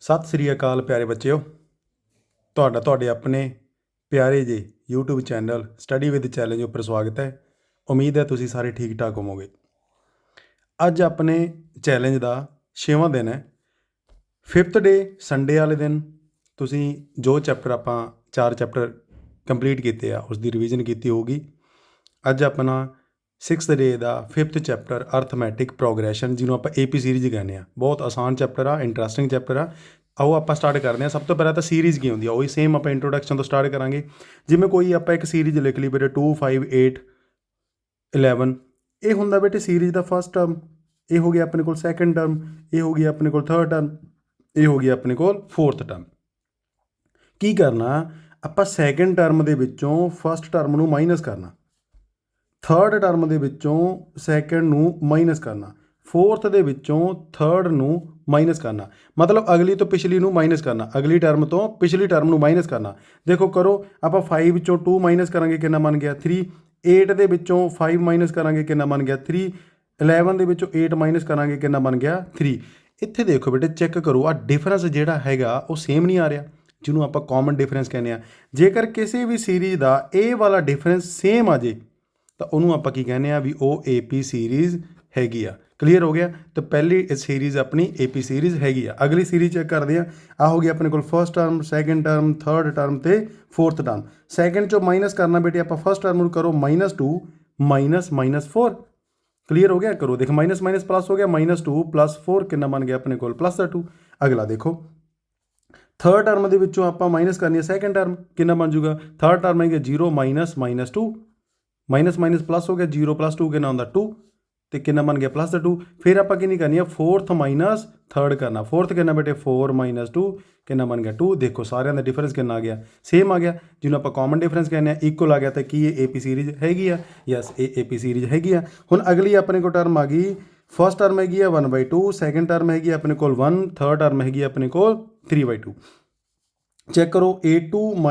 ਸਤਿ ਸ੍ਰੀ ਅਕਾਲ ਪਿਆਰੇ ਬੱਚਿਓ, ਤੁਹਾਡੇ ਆਪਣੇ ਪਿਆਰੇ ਜੇ YouTube channel study with challenge ਉੱਪਰ ਸਵਾਗਤ ਹੈ। ਉਮੀਦ ਹੈ ਤੁਸੀਂ ਸਾਰੇ ਠੀਕ ਠਾਕ ਹੋਵੋਗੇ। ਅੱਜ ਆਪਣੇ ਚੈਲੰਜ ਦਾ 6ਵਾਂ ਦਿਨ ਹੈ। 5th ਡੇ ਸੰਡੇ ਵਾਲੇ ਦਿਨ ਤੁਸੀਂ ਜੋ ਚੈਪਟਰ ਆਪਾਂ 4 ਚੈਪਟਰ ਕੰਪਲੀਟ ਕੀਤੇ ਆ ਉਸ ਦੀ ਰਿਵੀਜ਼ਨ ਕੀਤੀ ਹੋਊਗੀ। ਅੱਜ ਆਪਣਾ 6th ਡੇ ਦਾ 5th ਚੈਪਟਰ ਅਰਥਮੈਟਿਕ ਪ੍ਰੋਗਰੈਸ਼ਨ, ਜਿਹਨੂੰ ਆਪਾਂ AP ਸੀਰੀਜ਼ ਕਹਿੰਦੇ ਆ। ਬਹੁਤ ਆਸਾਨ ਚੈਪਟਰ ਆ, ਇੰਟਰਸਟਿੰਗ ਚੈਪਟਰ ਆ। ਆਓ ਆਪਾਂ ਸਟਾਰਟ ਕਰਦੇ ਹਾਂ। ਸਭ ਤੋਂ ਪਹਿਲਾਂ ਤਾਂ ਸੀਰੀਜ਼ ਕੀ ਹੁੰਦੀ ਆ, ਉਹੀ ਸੇਮ ਆਪਾਂ ਇੰਟਰੋਡਕਸ਼ਨ ਤੋਂ ਸਟਾਰਟ ਕਰਾਂਗੇ। ਜਿਵੇਂ ਕੋਈ ਆਪਾਂ ਇੱਕ ਸੀਰੀਜ਼ ਲਿਖ ਲਈ ਬੇਟੇ 2, 5, 8, 11, ਇਹ ਹੁੰਦਾ ਬੇਟੇ ਸੀਰੀਜ਼ ਦਾ ਫਸਟ ਟਰਮ, ਇਹ ਹੋ ਗਿਆ ਆਪਣੇ ਕੋਲ ਸੈਕੰਡ ਟਰਮ, ਇਹ ਹੋ ਗਿਆ ਆਪਣੇ ਕੋਲ ਥਰਡ ਟਰਮ, ਇਹ ਹੋ ਗਿਆ ਆਪਣੇ ਕੋਲ ਫੋਰਥ ਟਰਮ। ਕੀ ਕਰਨਾ ਆਪਾਂ, ਸੈਕੰਡ ਟਰਮ ਦੇ ਵਿੱਚੋਂ ਫਸਟ ਟਰਮ ਨੂੰ ਮਾਈਨਸ ਕਰਨਾ, ਥਰਡ ਟਰਮ ਦੇ ਵਿੱਚੋਂ ਸੈਕੰਡ ਨੂੰ ਮਾਈਨਸ ਕਰਨਾ, ਫੋਰਥ ਦੇ ਵਿੱਚੋਂ ਥਰਡ ਨੂੰ ਮਾਈਨਸ ਕਰਨਾ। ਮਤਲਬ ਅਗਲੀ ਤੋਂ ਪਿਛਲੀ ਨੂੰ ਮਾਈਨਸ ਕਰਨਾ, ਅਗਲੀ ਟਰਮ ਤੋਂ ਪਿਛਲੀ ਟਰਮ ਨੂੰ ਮਾਈਨਸ ਕਰਨਾ। ਦੇਖੋ ਕਰੋ, ਆਪਾਂ 5 ਵਿੱਚੋਂ 2 ਮਾਈਨਸ ਕਰਾਂਗੇ, ਕਿੰਨਾ ਬਣ ਗਿਆ 3। 8 ਦੇ ਵਿੱਚੋਂ 5 ਮਾਈਨਸ ਕਰਾਂਗੇ, ਕਿੰਨਾ ਬਣ ਗਿਆ 3। 11 ਦੇ ਵਿੱਚੋਂ 8 ਮਾਈਨਸ ਕਰਾਂਗੇ, ਕਿੰਨਾ ਬਣ ਗਿਆ 3। ਇੱਥੇ ਦੇਖੋ ਬੇਟੇ, ਚੈੱਕ ਕਰੋ, ਆ ਡਿਫਰੈਂਸ ਜਿਹੜਾ ਹੈਗਾ ਉਹ ਸੇਮ ਨਹੀਂ ਆ ਰਿਹਾ, ਜਿਹਨੂੰ ਆਪਾਂ ਕਾਮਨ ਡਿਫਰੈਂਸ ਕਹਿੰਦੇ ਆ। ਜੇਕਰ ਕਿਸੇ ਵੀ ਸੀਰੀਜ਼ ਦਾ ਇਹ ਵਾਲਾ ਡਿਫਰੈਂਸ ਸੇਮ ਆ ਜੇ ਤਾਂ ਉਹਨੂੰ ਆਪਾਂ ਕੀ ਕਹਿੰਦੇ ਆ ਵੀ ਉਹ AP ਸੀਰੀਜ਼ ਹੈਗੀ ਆ। ਕਲੀਅਰ ਹੋ ਗਿਆ। ਤਾਂ ਪਹਿਲੀ ਸੀਰੀਜ਼ ਆਪਣੀ AP ਸੀਰੀਜ਼ ਹੈਗੀ ਆ। ਅਗਲੀ ਸੀਰੀਜ਼ ਚੈੱਕ ਕਰਦੇ ਆ। ਆ ਹੋ ਗਿਆ ਆਪਣੇ ਕੋਲ first term, second term, third term ਤੇ ਫੋਰਥ ਟਰਮ। ਸੈਕੰਡ ਚੋਂ ਮਾਈਨਸ ਕਰਨਾ ਬੇਟੇ ਆਪਾਂ, ਫਸਟ ਟਰਮ ਨੂੰ ਕਰੋ -2 -4। ਕਲੀਅਰ ਹੋ ਗਿਆ। ਕਰੋ ਦੇਖ, ਮਾਈਨਸ ਮਾਈਨਸ ਪਲੱਸ ਹੋ ਗਿਆ, -2 + 4 ਕਿੰਨਾ ਬਣ ਗਿਆ ਆਪਣੇ ਕੋਲ +2। ਅਗਲਾ ਦੇਖੋ, ਥਰਡ ਟਰਮ ਦੇ ਵਿੱਚੋਂ ਆਪਾਂ ਮਾਈਨਸ ਕਰਨੀ ਹੈ ਸੈਕੰਡ ਟਰਮ, ਕਿੰਨਾ ਬਣ ਜੂਗਾ ਥਰਡ ਟਰਮ ਹੈਗਾ 0 -2, ਮਾਈਨਸ ਮਾਈਨਸ ਪਲੱਸ ਹੋ ਗਿਆ, 0 + 2 ਕਿੰਨਾ ਹੁੰਦਾ 2, ਤੇ ਕਿੰਨਾ ਬਣ ਗਿਆ +2। ਫਿਰ ਆਪਾਂ ਕਿੰਨੀ ਕਰਨੀ ਹੈ ਫੋਰਥ ਮਾਈਨਸ ਥਰਡ ਕਰਨਾ। ਫੋਰਥ ਕਿੰਨਾ ਬੇਟੇ 4 - 2 ਕਿੰਨਾ ਬਣ ਗਿਆ 2। ਦੇਖੋ ਸਾਰਿਆਂ ਦਾ ਡਿਫਰੈਂਸ ਕਿੰਨਾ ਆ ਗਿਆ, ਸੇਮ ਆ ਗਿਆ, ਜਿਹਨੂੰ ਆਪਾਂ ਕਾਮਨ ਡਿਫਰੈਂਸ ਕਹਿੰਦੇ ਆ, ਇਕੁਅਲ ਆ ਗਿਆ। ਤਾਂ ਕੀ ਇਹ AP ਸੀਰੀਜ਼ ਹੈਗੀ ਆ? ਯੈਸ, ਇਹ AP ਸੀਰੀਜ਼ ਹੈਗੀ ਆ। ਹੁਣ ਅਗਲੀ ਆਪਣੇ ਕੋਲ ਟਰਮ ਆ ਗਈ, ਫਸਟ ਟਰਮ ਹੈਗੀ ਆ 1/2, ਸੈਕੰਡ ਟਰਮ ਹੈਗੀ ਆਪਣੇ ਕੋਲ 1, ਥਰਡ ਟਰਮ ਹੈਗੀ ਆਪਣੇ ਕੋਲ 3/2। ਚੈੱਕ ਕਰੋ, A2 -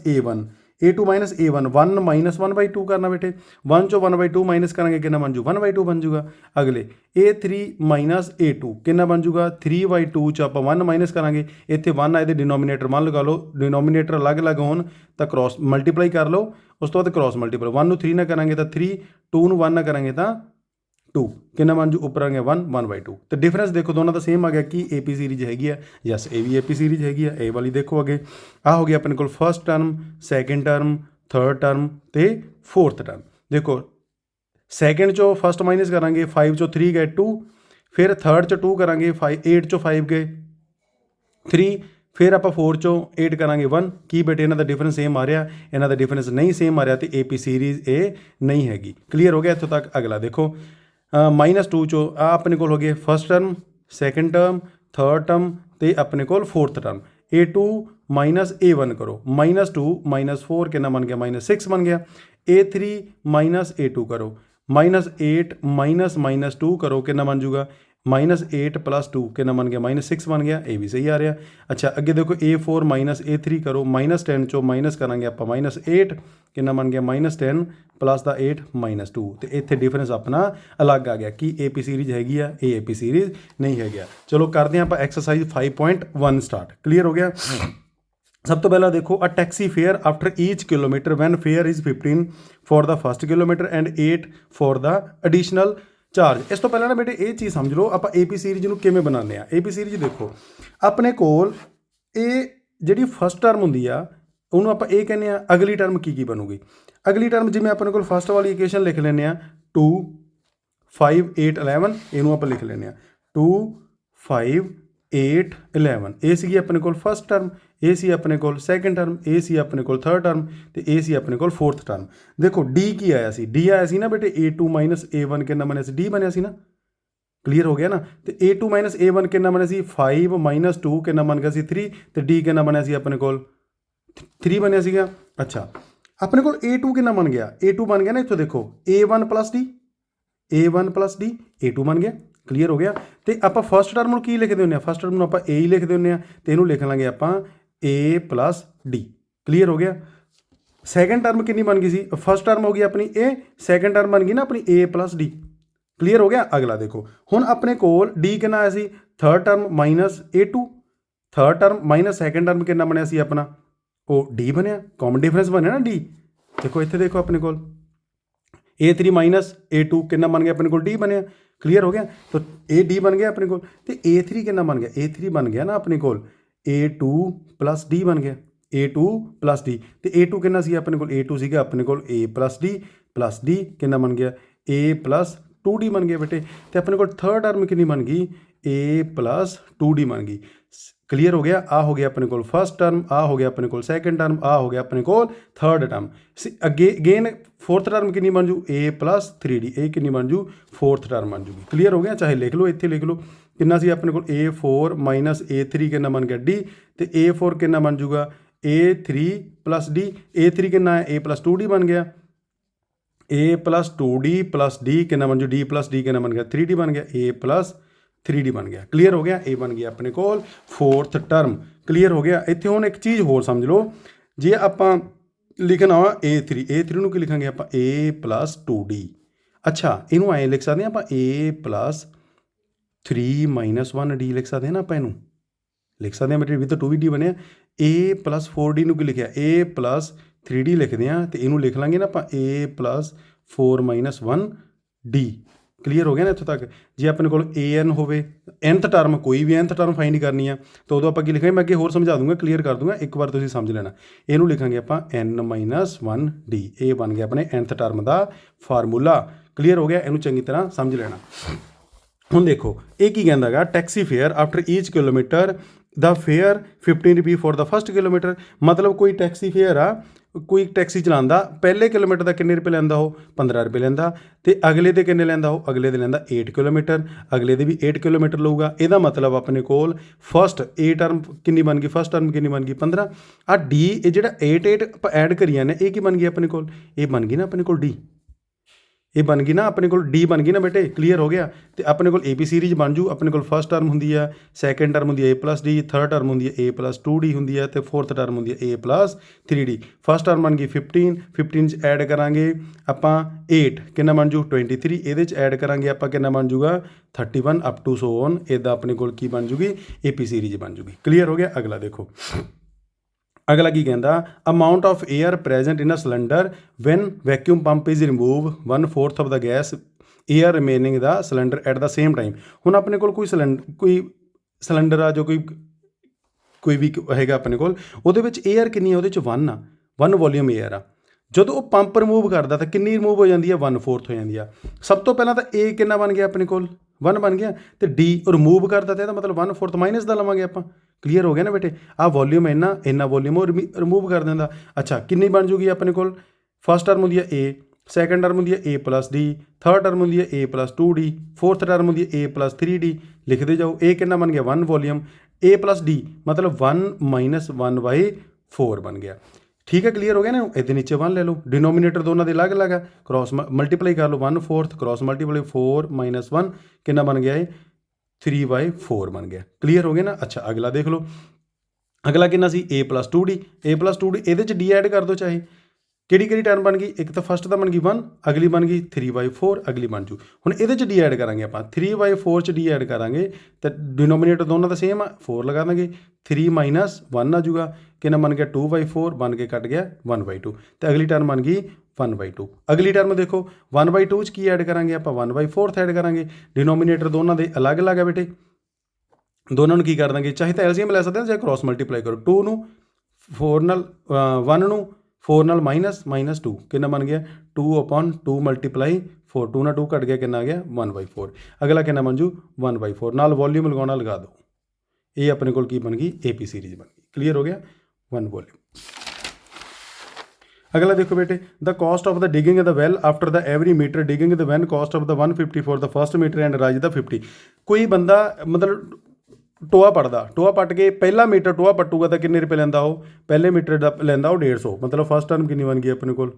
A1, A2 - A1, 1 - 1/2 ਕਰਨਾ ਬੇਟੇ। 1 ਚੋਂ 1/2 ਮਾਈਨਸ ਕਰਾਂਗੇ, ਕਿੰਨਾ ਬਣ ਜੂ 1/2 ਬਣ ਜੂਗਾ। ਅਗਲੇ A3 - A2 ਕਿੰਨਾ ਬਣ ਜੂਗਾ 3/2 ਚ ਆਪਾਂ 1 ਮਾਈਨਸ ਕਰਾਂਗੇ, ਇੱਥੇ 1 ਆ, ਇਹਦੇ ਡਿਨੋਮੀਨੇਟਰ 1 ਲਗਾ ਲਓ। ਡਿਨੋਮੀਨੇਟਰ ਅਲੱਗ-ਅਲੱਗ ਹੋਣ ਤਾਂ ਕ੍ਰੋਸ ਮਲਟੀਪਲਾਈ ਕਰ ਲਓ, ਉਸ ਤੋਂ ਬਾਅਦ ਕ੍ਰੋਸ ਮਲਟੀਪਲ। 1 ਨੂੰ 3 ਨਾਲ ਕਰਾਂਗੇ ਤਾਂ 3, 2 ਨੂੰ 1 ਨਾਲ ਕਰਾਂਗੇ ਤਾਂ 2, ਕਿੰਨਾ ਬਣ ਜੂ ਉੱਪਰ ਆ ਗਿਆ 1 1/2। ਤੇ ਡਿਫਰੈਂਸ ਦੇਖੋ ਦੋਨਾਂ ਦਾ ਸੇਮ ਆ ਗਿਆ। ਕੀ AP ਸੀਰੀਜ਼ ਹੈਗੀ ਆ? ਯੈਸ, ਇਹ ਵੀ AP ਸੀਰੀਜ਼ ਹੈਗੀ ਆ। ਇਹ ਵਾਲੀ ਦੇਖੋ ਅੱਗੇ, ਆ ਹੋ ਗਿਆ ਆਪਣੇ ਕੋਲ first term, second term, third term ਤੇ ਫੋਰਥ ਟਰਮ। ਦੇਖੋ ਸੈਕੰਡ ਚੋਂ ਫਸਟ ਮਾਈਨਸ ਕਰਾਂਗੇ, 5 ਚੋਂ 3 ਗਏ 2, ਫਿਰ ਥਰਡ ਚੋਂ 2 ਕਰਾਂਗੇ, 8 ਚੋਂ 5 ਗਏ 3, ਫਿਰ ਆਪਾਂ 4 ਚੋਂ 8 ਕਰਾਂਗੇ 1। ਕੀ ਬੇਟੇ ਇਹਨਾਂ ਦਾ ਡਿਫਰੈਂਸ ਸੇਮ ਆ ਰਿਹਾ? ਇਹਨਾਂ ਦਾ ਡਿਫਰੈਂਸ ਨਹੀਂ ਸੇਮ ਆ ਰਿਹਾ, ਤੇ AP ਸੀਰੀਜ਼ ਇਹ ਨਹੀਂ ਹੈਗੀ। ਕਲੀਅਰ ਹੋ ਗਿਆ ਇੱਥੋਂ ਤੱਕ। ਅਗਲਾ ਦੇਖੋ, -2 ਚੋਂ ਆ ਆਪਣੇ ਕੋਲ ਹੋ ਗਏ first term, second term, third term ਤੇ ਆਪਣੇ ਕੋਲ ਫੋਰਥ ਟਰਮ। A2 - A1 ਕਰੋ, -2 -4 ਕਿੰਨਾ ਬਣ ਗਿਆ -6 ਬਣ ਗਿਆ। A3 - A2 ਕਰੋ, -8 -2 ਕਰੋ, ਕਿੰਨਾ ਬਣ ਜੂਗਾ -8 + 2 ਕਿੰਨਾ ਬਣ ਗਿਆ -6 ਬਣ ਗਿਆ। ਇਹ ਵੀ ਸਹੀ ਆ ਰਿਹਾ। ਅੱਛਾ ਅੱਗੇ ਦੇਖੋ, A4 - A3 ਕਰੋ, -10 ਚੋਂ ਮਾਈਨਸ ਕਰਾਂਗੇ ਆਪਾਂ -8 ਕਿੰਨਾ ਬਣ ਗਿਆ -10 + 8 -2। ਤੇ ਇੱਥੇ ਡਿਫਰੈਂਸ ਆਪਣਾ ਅਲੱਗ ਆ ਗਿਆ। ਕੀ AP ਸੀਰੀਜ਼ ਹੈਗੀ ਆ? ਇਹ AP ਸੀਰੀਜ਼ ਨਹੀਂ ਹੈਗੀ ਆ। ਚਲੋ ਕਰਦੇ ਹਾਂ ਆਪਾਂ ਐਕਸਰਸਾਈਜ਼ 5.1 ਸਟਾਰਟ। ਕਲੀਅਰ ਹੋ ਗਿਆ। ਸਭ ਤੋਂ ਪਹਿਲਾਂ ਦੇਖੋ, a taxi fare after each kilometre when fare is 15 for the first kilometre and 8 for the additional charge. ਇਸ ਤੋਂ ਪਹਿਲਾਂ ਨਾ ਬੇਟੇ ਇਹ ਚੀਜ਼ ਸਮਝ ਲਓ, ਆਪਾਂ AP ਸੀਰੀਜ਼ ਨੂੰ ਕਿਵੇਂ ਬਣਾਉਂਦੇ ਆ। AP ਸੀਰੀਜ਼ ਦੇਖੋ, ਆਪਣੇ ਕੋਲ ਇਹ ਜਿਹੜੀ ਫਸਟ ਟਰਮ ਹੁੰਦੀ ਆ ਉਹਨੂੰ ਆਪਾਂ ਇਹ ਕਹਿੰਦੇ ਆ ਅਗਲੀ ਟਰਮ ਕੀ ਬਣੂਗੀ। ਅਗਲੀ ਟਰਮ ਜਿਵੇਂ ਆਪਣੇ ਕੋਲ ਫਸਟ ਵਾਲੀ ਇਕੁਏਸ਼ਨ ਲਿਖ ਲੈਂਦੇ ਆ 2 5 8 11, ਇਹਨੂੰ ਆਪਾਂ ਲਿਖ ਲੈਂਦੇ ਆ 2 5 8 11। ਇਹ ਸੀਗੀ ਆਪਣੇ ਕੋਲ ਫਸਟ ਟਰਮ, ਇਹ ਸੀ ਆਪਣੇ ਕੋਲ ਸੈਕੰਡ ਟਰਮ, ਇਹ ਸੀ ਆਪਣੇ ਕੋਲ ਥਰਡ ਟਰਮ ਤੇ ਇਹ ਸੀ ਆਪਣੇ ਕੋਲ ਫੋਰਥ ਟਰਮ। ਦੇਖੋ D ਕੀ ਆਇਆ ਸੀ? D ਆਇਆ ਸੀ ਨਾ ਬੇਟੇ A2 - A1 ਕਿੰਨਾ ਬਣਿਆ ਸੀ? D ਬਣਿਆ ਸੀ ਨਾ। ਕਲੀਅਰ ਹੋ ਗਿਆ ਨਾ। ਤੇ A2 - A1 ਕਿੰਨਾ ਬਣਿਆ ਸੀ? 5 - 2 ਕਿੰਨਾ ਬਣ ਗਿਆ ਸੀ 3, ਤੇ D ਕਿੰਨਾ ਬਣਿਆ ਸੀ ਆਪਣੇ ਕੋਲ 3 ਬਣਿਆ ਸੀਗਾ। ਅੱਛਾ, ਆਪਣੇ ਕੋਲ A2 ਕਿੰਨਾ ਬਣ ਗਿਆ? A2 ਬਣ ਗਿਆ ਨਾ, ਇੱਥੋਂ ਦੇਖੋ A1 + D, A1 + D, A2 ਬਣ ਗਿਆ। ਕਲੀਅਰ ਹੋ ਗਿਆ। ਤੇ ਆਪਾਂ ਫਸਟ ਟਰਮ ਨੂੰ ਕੀ ਲਿਖਦੇ ਹੁੰਦੇ ਆ? ਫਸਟ ਟਰਮ ਨੂੰ ਆਪਾਂ A ਹੀ ਲਿਖਦੇ ਹੁੰਦੇ ਆ, ਤੇ ਇਹਨੂੰ ਲਿਖ ਲਾਂਗੇ ਆਪਾਂ A + D। ਕਲੀਅਰ ਹੋ ਗਿਆ। ਸੈਕੰਡ ਟਰਮ ਕਿੰਨੀ ਬਣ ਗਈ ਸੀ? ਫਸਟ ਟਰਮ ਹੋ ਗਈ ਆਪਣੀ A, ਸੈਕੰਡ ਟਰਮ ਬਣ ਗਈ ਨਾ ਆਪਣੀ A + D। ਕਲੀਅਰ ਹੋ ਗਿਆ। ਅਗਲਾ ਦੇਖੋ, ਹੁਣ ਆਪਣੇ ਕੋਲ D ਕਿੰਨਾ ਆਇਆ ਸੀ? Third term -A2, third term minus second term ਕਿੰਨਾ ਬਣਿਆ ਸੀ ਆਪਣਾ, ਉਹ ਡੀ ਬਣਿਆ, ਕਾਮਨ ਡਿਫਰੈਂਸ ਬਣਿਆ ਨਾ ਡੀ। ਦੇਖੋ ਇੱਥੇ ਦੇਖੋ ਆਪਣੇ ਕੋਲ A3 ਮਾਈਨਸ A2 ਕਿੰਨਾ ਬਣ ਗਿਆ ਆਪਣੇ ਕੋਲ, ਡੀ ਬਣਿਆ। ਕਲੀਅਰ ਹੋ ਗਿਆ। ਤਾਂ ਇਹ ਡੀ ਬਣ ਗਿਆ ਆਪਣੇ ਕੋਲ, ਤੇ A3 ਕਿੰਨਾ ਬਣ ਗਿਆ, A3 ਬਣ ਗਿਆ ਨਾ ਆਪਣੇ ਕੋਲ A2 ਪਲੱਸ ਡੀ ਬਣ ਗਿਆ, A2 ਪਲੱਸ ਡੀ। ਤੇ A2 ਕਿੰਨਾ ਸੀ ਆਪਣੇ ਕੋਲ, A2 ਸੀਗਾ ਆਪਣੇ ਕੋਲ A ਪਲੱਸ ਡੀ ਕਿੰਨਾ ਬਣ ਗਿਆ, A ਪਲੱਸ 2D ਬਣ ਗਿਆ ਬੇਟੇ। ਤੇ ਆਪਣੇ ਕੋਲ ਥਰਡ ਟਰਮ ਕਿੰਨੀ ਬਣ ਗਈ, A ਪਲੱਸ 2D ਬਣ ਗਈ। ਕਲੀਅਰ ਹੋ ਗਿਆ। ਆ ਹੋ ਗਿਆ ਆਪਣੇ ਕੋਲ ਫਸਟ ਟਰਮ, ਆ ਹੋ ਗਿਆ ਆਪਣੇ ਕੋਲ ਸੈਕੰਡ ਟਰਮ, ਆ ਹੋ ਗਿਆ ਆਪਣੇ ਕੋਲ ਥਰਡ ਟਰਮ। ਅੱਗੇ ਅਗੇਨ ਫੋਰਥ ਟਰਮ ਕਿੰਨੀ ਬਣ ਜੂ, A ਪਲੱਸ 3D, ਇਹ ਕਿੰਨੀ ਬਣ ਜੂ, ਫੋਰਥ ਟਰਮ ਬਣ ਜੂਗੀ। ਕਲੀਅਰ ਹੋ ਗਿਆ। ਚਾਹੇ ਲਿਖ ਲਓ, ਇੱਥੇ ਲਿਖ ਲਓ ਕਿੰਨਾ ਸੀ ਆਪਣੇ ਕੋਲ A4 ਮਾਈਨਸ A3 ਕਿੰਨਾ ਬਣ ਗਿਆ D, ਤੇ A4 ਕਿੰਨਾ ਬਣ ਜੂਗਾ A3 ਪਲੱਸ D। A3 ਕਿੰਨਾ ਹੈ, A ਪਲੱਸ 2D ਬਣ ਗਿਆ, A plus 2D plus D ਕਿੰਨਾ ਬਣ ਜੂ, D ਪਲੱਸ D ਕਿੰਨਾ ਬਣ ਗਿਆ 3D ਬਣ ਗਿਆ, A ਪਲੱਸ 3D ਬਣ ਗਿਆ। ਕਲੀਅਰ ਹੋ ਗਿਆ। ਇਹ ਬਣ ਗਿਆ ਆਪਣੇ ਕੋਲ ਫੋਰਥ ਟਰਮ। ਕਲੀਅਰ ਹੋ ਗਿਆ। ਇੱਥੇ ਹੁਣ ਇੱਕ ਚੀਜ਼ ਹੋਰ ਸਮਝ ਲਓ, ਜੇ ਆਪਾਂ ਲਿਖਣਾ ਵਾ A3 ਨੂੰ ਕੀ ਲਿਖਾਂਗੇ ਆਪਾਂ, A ਪਲੱਸ 2D। ਅੱਛਾ, ਇਹਨੂੰ ਐਂ ਲਿਖ ਸਕਦੇ ਹਾਂ ਆਪਾਂ A ਪਲੱਸ 3 ਮਾਈਨਸ 1D ਲਿਖ ਸਕਦੇ ਹਾਂ ਨਾ, ਆਪਾਂ ਇਹਨੂੰ ਲਿਖ ਸਕਦੇ ਹਾਂ ਬੇਟੇ, ਵੀ ਤਾਂ 2D ਬਣਿਆ। A ਪਲੱਸ 4D ਨੂੰ ਕੀ ਲਿਖਿਆ, A ਪਲੱਸ 3D ਲਿਖਦੇ ਹਾਂ, ਤੇ ਇਹਨੂੰ ਲਿਖ ਲਾਂਗੇ ਨਾ ਆਪਾਂ A plus 4 minus 1D। Clear ਹੋ ਗਿਆ ਨਾ ਇੱਥੋਂ ਤੱਕ। ਜੇ ਆਪਣੇ ਕੋਲ AN ਹੋਵੇ, nth ਟਰਮ, ਕੋਈ ਵੀ nth ਟਰਮ ਫਾਈਂਡ ਕਰਨੀ ਆ, ਤਾਂ ਉਦੋਂ ਆਪਾਂ ਕੀ ਲਿਖਾਂਗੇ, ਮੈਂ ਅੱਗੇ ਹੋਰ ਸਮਝਾ ਦੂੰਗਾ, ਕਲੀਅਰ ਕਰ ਦੂੰਗਾ, ਇੱਕ ਵਾਰ ਤੁਸੀਂ ਸਮਝ ਲੈਣਾ। ਇਹਨੂੰ ਲਿਖਾਂਗੇ ਆਪਾਂ N ਮਾਈਨਸ 1D। ਇਹ ਬਣ ਗਿਆ ਆਪਣੇ nth ਟਰਮ ਦਾ ਫਾਰਮੂਲਾ। ਕਲੀਅਰ ਹੋ ਗਿਆ। ਇਹਨੂੰ ਚੰਗੀ ਤਰ੍ਹਾਂ ਸਮਝ ਲੈਣਾ। ਹੁਣ ਦੇਖੋ ਇਹ ਕੀ ਕਹਿੰਦਾ ਗਾ, taxi fare after each kilometre ਦਾ ਫੇਅਰ 15 ਰੁਪਏ ਫॉर ਦਾ ਫਸਟ ਕਿਲੋਮੀਟਰ। ਮਤਲਬ ਕੋਈ ਟੈਕਸੀ ਫੇਅਰ ਆ, ਕੋਈ ਟੈਕਸੀ ਚਲਾਉਂਦਾ, ਪਹਿਲੇ ਕਿਲੋਮੀਟਰ ਦਾ ਕਿੰਨੇ ਰੁਪਏ ਲੈਂਦਾ, ਉਹ 15 ਰੁਪਏ ਲੈਂਦਾ, ਤੇ ਅਗਲੇ ਦੇ ਕਿੰਨੇ ਲੈਂਦਾ, ਉਹ ਅਗਲੇ ਦੇ ਲੈਂਦਾ 8 ਕਿਲੋਮੀਟਰ, ਅਗਲੇ ਦੇ ਵੀ 8 ਕਿਲੋਮੀਟਰ ਲਊਗਾ। ਇਹਦਾ ਮਤਲਬ ਆਪਣੇ ਕੋਲ ਫਸਟ A ਟਰਮ ਕਿੰਨੀ ਬਣ ਗਈ, ਫਸਟ ਟਰਮ ਕਿੰਨੀ ਬਣ ਗਈ 15। ਆ D, ਇਹ ਜਿਹੜਾ 8 ਆਪਾਂ ਐਡ ਕਰੀਆਂ ਨੇ, ਇਹ ਕੀ ਬਣ ਗਈ ਆਪਣੇ ਕੋਲ, ਇਹ ਬਣ ਗਈ ਨਾ ਆਪਣੇ ਕੋਲ D, ਇਹ ਬਣ ਗਈ ਨਾ ਆਪਣੇ ਕੋਲ D ਬਣ ਗਈ ਨਾ ਬੇਟੇ। ਕਲੀਅਰ ਹੋ ਗਿਆ। ਤੇ ਆਪਣੇ ਕੋਲ AP ਸੀਰੀਜ਼ ਬਣ ਜੂ। ਆਪਣੇ ਕੋਲ ਫਸਟ ਟਰਮ ਹੁੰਦੀ ਆ, ਸੈਕੰਡ ਟਰਮ ਹੁੰਦੀ ਹੈ A plus D, third term ਹੁੰਦੀ ਹੈ A ਪਲੱਸ 2D ਹੁੰਦੀ ਹੈ, ਤੇ ਫੋਰਥ ਟਰਮ ਹੁੰਦੀ ਹੈ A plus 3D। First term ਬਣ ਗਈ 15 'ਚ ਐਡ ਕਰਾਂਗੇ ਆਪਾਂ 8 ਕਿੰਨਾ ਬਣ ਜੂ 23, ਇਹਦੇ 'ਚ ਐਡ ਕਰਾਂਗੇ ਆਪਾਂ ਕਿੰਨਾ ਬਣ ਜੂਗਾ 31 ਅਪ ਟੂ ਸੋ ਔਨ। ਇੱਦਾਂ ਆਪਣੇ ਕੋਲ ਕੀ ਬਣ ਜੂਗੀ, AP ਸੀਰੀਜ਼ ਬਣ ਜੂਗੀ। ਕਲੀਅਰ ਹੋ ਗਿਆ। ਅਗਲਾ ਦੇਖੋ, ਅਗਲਾ ਕੀ ਕਹਿੰਦਾ, amount of air present in a cylinder when vacuum pump is remove 1/4 of the gas air remaining the cylinder at the same time. ਹੁਣ ਆਪਣੇ ਕੋਲ ਕੋਈ ਸਿਲੰਡਰ ਆ, ਜੋ ਕੋਈ ਵੀ ਹੈਗਾ ਆਪਣੇ ਕੋਲ, ਉਹਦੇ ਵਿੱਚ ਏਅਰ ਕਿੰਨੀ ਆ, ਉਹਦੇ 'ਚ 1 ਆ, 1 ਵੋਲੀਅਮ ਏਅਰ ਆ। ਜਦੋਂ ਉਹ ਪੰਪ ਰਿਮੂਵ ਕਰਦਾ ਤਾਂ ਕਿੰਨੀ ਰਿਮੂਵ ਹੋ ਜਾਂਦੀ ਆ, 1/4 ਹੋ ਜਾਂਦੀ ਆ। ਸਭ ਤੋਂ ਪਹਿਲਾਂ ਤਾਂ A ਕਿੰਨਾ ਬਣ ਗਿਆ ਆਪਣੇ ਕੋਲ, 1 ਬਣ ਗਿਆ, ਤੇ D ਰਿਮੂਵ ਕਰਦਾ, ਤੇ ਇਹਦਾ ਮਤਲਬ 1/4 ਮਾਈਨਸ ਦਾ ਲਵਾਂਗੇ ਆਪਾਂ। ਕਲੀਅਰ ਹੋ ਗਿਆ ਨਾ ਬੇਟੇ। ਆਹ ਵੋਲੀਅਮ ਇੰਨਾ ਵੋਲੀਅਮ ਉਹ ਰਿਮੂਵ ਕਰ ਦਿੰਦਾ। ਅੱਛਾ, ਕਿੰਨੀ ਬਣ ਜੂਗੀ ਆਪਣੇ ਕੋਲ, ਫਸਟ ਟਰਮ ਹੁੰਦੀ ਹੈ A, ਸੈਕੰਡ ਟਰਮ ਹੁੰਦੀ ਹੈ A plus D, third term ਹੁੰਦੀ ਹੈ A plus 2D, fourth term ਹੁੰਦੀ ਹੈ A ਪਲੱਸ 3D। ਲਿਖਦੇ ਜਾਓ। A ਕਿੰਨਾ ਬਣ ਗਿਆ 1 ਵੋਲੀਅਮ, A ਪਲੱਸ D ਮਤਲਬ 1 ਮਾਈਨਸ 1/4 ਬਣ ਗਿਆ। ਠੀਕ ਹੈ, ਕਲੀਅਰ ਹੋ ਗਿਆ ਨਾ। ਇਹਦੇ ਨੀਚੇ 1 ਲੈ ਲਓ, ਡਿਨੋਮੀਨੇਟਰ ਦੋਨਾਂ ਦੇ ਅਲੱਗ ਅਲੱਗ ਆ, ਕ੍ਰੋਸ ਮਲਟੀਪਲਾਈ ਕਰ ਲਓ, 1/4 ਕ੍ਰੋਸ ਮਲਟੀਪਲਾਈ 4 ਮਾਈਨਸ 1 ਕਿੰਨਾ ਬਣ ਗਿਆ, ਇਹ 3/4 ਬਣ ਗਿਆ। ਕਲੀਅਰ ਹੋ ਗਿਆ ਨਾ। ਅੱਛਾ, ਅਗਲਾ ਦੇਖ ਲਓ। ਅਗਲਾ ਕਿੰਨਾ ਸੀ, A plus 2D, A plus 2D, ਇਹਦੇ 'ਚ D ਐਡ ਕਰ ਦਿਓ। ਚਾਹੇ ਕਿਹੜੀ ਟਰਮ ਬਣ ਗਈ, ਇੱਕ ਤਾਂ ਫਸਟ ਤਾਂ ਬਣ ਗਈ 1, ਅਗਲੀ ਬਣ ਗਈ 3/4, ਅਗਲੀ ਬਣ ਜੂ। ਹੁਣ ਇਹਦੇ 'ਚ D ਐਡ ਕਰਾਂਗੇ ਆਪਾਂ, 3/4 'ਚ D ਐਡ ਕਰਾਂਗੇ, ਤਾਂ ਡਿਨੋਮੀਨੇਟਰ ਦੋਨਾਂ ਦਾ ਸੇਮ ਆ, 4 ਲਗਾ ਦਾਂਗੇ, 3 ਮਾਈਨਸ 1 ਆ ਜੂਗਾ, ਕਿੰਨਾ ਬਣ ਗਿਆ 2/4 ਬਣ ਕੇ ਕੱਟ ਗਿਆ 1/2, ਤੇ ਅਗਲੀ ਟਰਮ ਬਣ ਗਈ 1/2। ਅਗਲੀ ਟਰਮ ਦੇਖੋ 1/2 'ਚ ਕੀ ਐਡ ਕਰਾਂਗੇ ਆਪਾਂ, 1/4 ਐਡ ਕਰਾਂਗੇ। ਡਿਨੋਮੀਨੇਟਰ ਦੋਨਾਂ ਦੇ ਅਲੱਗ ਅਲੱਗ ਆ ਬੇਟੇ, ਦੋਨਾਂ ਨੂੰ ਕੀ ਕਰ ਦਾਂਗੇ, ਚਾਹੇ ਤਾਂ ਐਲਸੀਐਮ ਲੈ ਸਕਦੇ ਹਾਂ, ਚਾਹੇ ਕ੍ਰੋਸ ਮਲਟੀਪਲਾਈ ਕਰੋ। 2 ਨੂੰ 4 ਨਾਲ 1 ਨੂੰ 4 ਨਾਲ ਮਾਈਨਸ 2 ਕਿੰਨਾ ਬਣ ਗਿਆ 2/2 ਮਲਟੀਪਲਾਈ 4, 2 ਨਾਲ 2 ਕੱਟ ਗਿਆ, ਕਿੰਨਾ ਆ ਗਿਆ 1/4। ਅਗਲਾ ਕਿੰਨਾ ਬਣ ਜੂ 1/4, ਨਾਲ ਵੋਲੀਅਮ ਲਗਾਉਣਾ ਲਗਾ ਦਿਓ। ਇਹ ਆਪਣੇ ਕੋਲ ਕੀ ਬਣ ਗਈ, AP ਸੀਰੀਜ਼ ਬਣ ਗਈ। ਕਲੀਅਰ ਹੋ ਗਿਆ, 1 ਵੋਲੀਅਮ। ਅਗਲਾ ਦੇਖੋ ਬੇਟੇ, the cost of the digging the well after the every metre digging the when cost of the 150 for the first metre and rise ਦਾ 50। ਕੋਈ ਬੰਦਾ ਮਤਲਬ ਟੋਆ ਪੱਟ ਕੇ ਪਹਿਲਾ ਮੀਟਰ ਟੋਆ ਪੱਟੂਗਾ ਤਾਂ ਕਿੰਨੇ ਰੁਪਏ ਲੈਂਦਾ, ਉਹ ਪਹਿਲੇ ਮੀਟਰ ਦਾ ਲੈਂਦਾ ਉਹ 150। ਮਤਲਬ ਫਸਟ ਟਰਮ ਕਿੰਨੀ ਬਣ ਗਈ ਆਪਣੇ ਕੋਲ